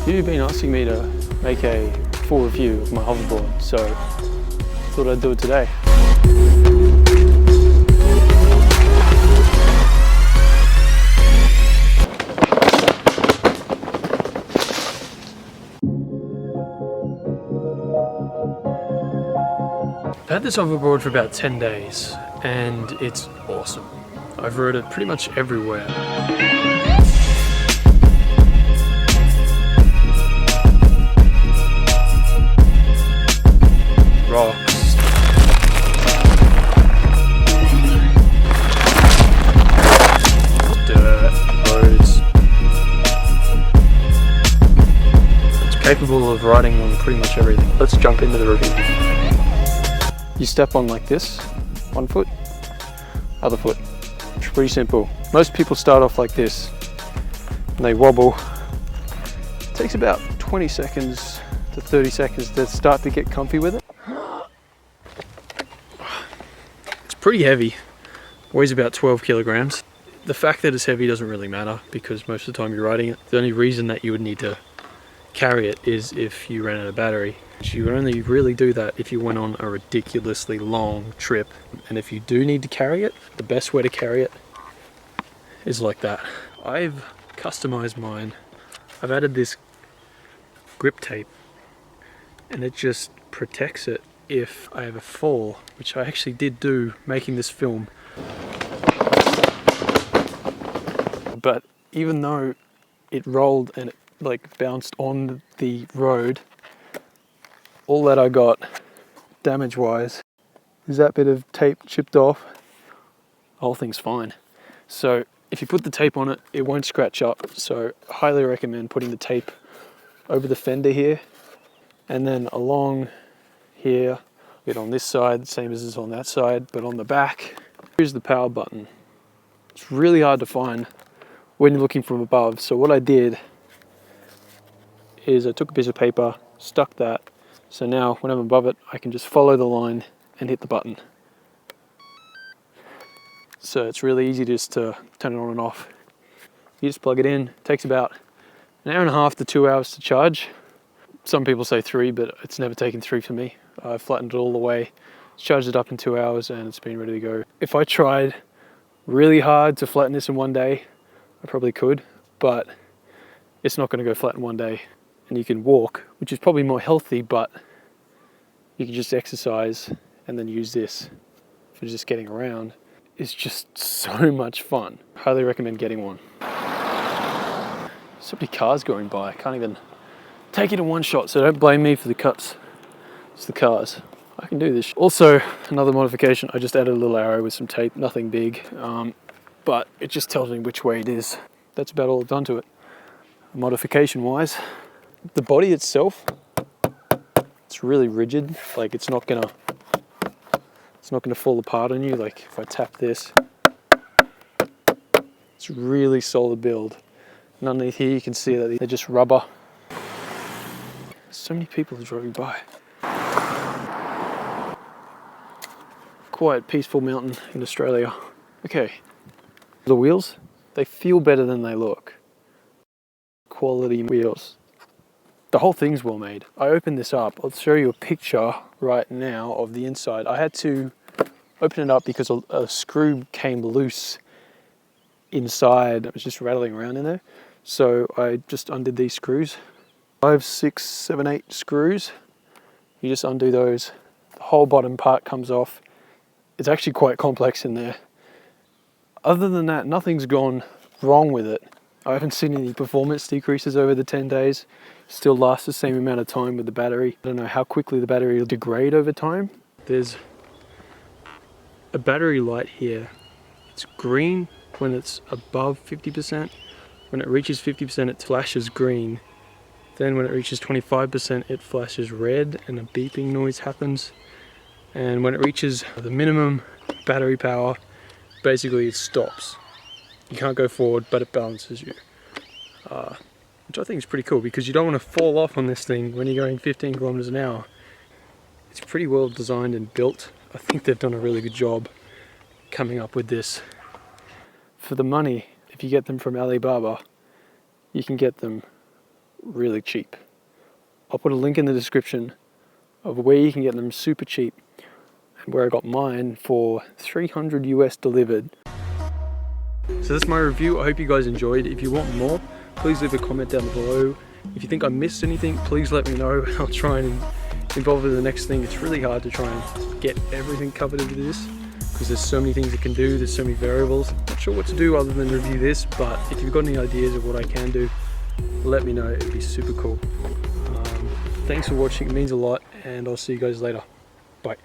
You've been asking me to make a full review of my hoverboard, so thought I'd do it today. I've had this hoverboard for about 10 days and it's awesome. I've rode it pretty much everywhere. Rocks, dirt, roads. It's capable of riding on pretty much everything. Let's jump into the review. You step on like this, one foot, other foot. It's pretty simple. Most people start off like this and they wobble. It takes about 20 seconds to 30 seconds to start to get comfy with it. It's pretty heavy, weighs about 12 kilograms. The fact that it's heavy doesn't really matter because most of the time you're riding it. The only reason that you would need to carry it is if you ran out of battery. You would only really do that if you went on a ridiculously long trip. And if you do need to carry it, the best way to carry it is like that. I've customized mine. I've added this grip tape and it just protects it if I ever fall, which I actually did do making this film. But even though it rolled and it like bounced on the road, all that I got damage wise is that bit of tape chipped off. The whole thing's fine. So if you put the tape on it, it won't scratch up. So I highly recommend putting the tape over the fender here and then along here, it on this side, same as it's on that side, but on the back, here's the power button. It's really hard to find when you're looking from above. So what I did is I took a piece of paper, stuck that, so now when I'm above it, I can just follow the line and hit the button. So it's really easy just to turn it on and off. You just plug it in, it takes about an hour and a half to 2 hours to charge. Some people say 3, but it's never taken 3 for me. I've flattened it all the way, charged it up in 2 hours and it's been ready to go. If I tried really hard to flatten this in one day, I probably could, but it's not going to go flat in one day. And you can walk, which is probably more healthy, but you can just exercise and then use this for just getting around. It's just so much fun. Highly recommend getting one. So many cars going by, I can't even take it in one shot, so don't blame me for the cuts. It's the cars. I can do this. Also, another modification, I just added a little arrow with some tape, nothing big, but it just tells me which way it is. That's about all I've done to it. Modification wise, the body itself, it's really rigid, like it's not gonna fall apart on you. Like if I tap this, it's really solid build. And underneath here you can see that they're just rubber. So many people are driving by. Quiet, peaceful mountain in Australia. Okay, the wheels, they feel better than they look. Quality wheels. The whole thing's well made. I opened this up. I'll show you a picture right now of the inside. I had to open it up because a screw came loose inside. It was just rattling around in there. So I just undid these screws. 5, 6, 7, 8 screws. You just undo those. The whole bottom part comes off. It's actually quite complex in there. Other than that, nothing's gone wrong with it. I haven't seen any performance decreases over the 10 days. Still lasts the same amount of time with the battery. I don't know how quickly the battery will degrade over time. There's a battery light here. It's green when it's above 50%. When it reaches 50%, it flashes green. Then when it reaches 25%, it flashes red and a beeping noise happens. And when it reaches the minimum battery power, basically it stops. You can't go forward, but it balances you. Which I think is pretty cool because you don't want to fall off on this thing when you're going 15 kilometers an hour. It's pretty well designed and built. I think they've done a really good job coming up with this. For the money, if you get them from Alibaba, you can get them really cheap. I'll put a link in the description of where you can get them super cheap and where I got mine for 300 US delivered. So that's my review. I hope you guys enjoyed. If you want more, please leave a comment down below. If you think I missed anything, please let me know. I'll try and involve in the next thing. It's really hard to try and get everything covered into this because there's so many things it can do, there's so many variables. Not sure what to do other than review this, but if you've got any ideas of what I can do, let me know. It'd be super cool. Thanks for watching, it means a lot, and I'll see you guys later. Bye.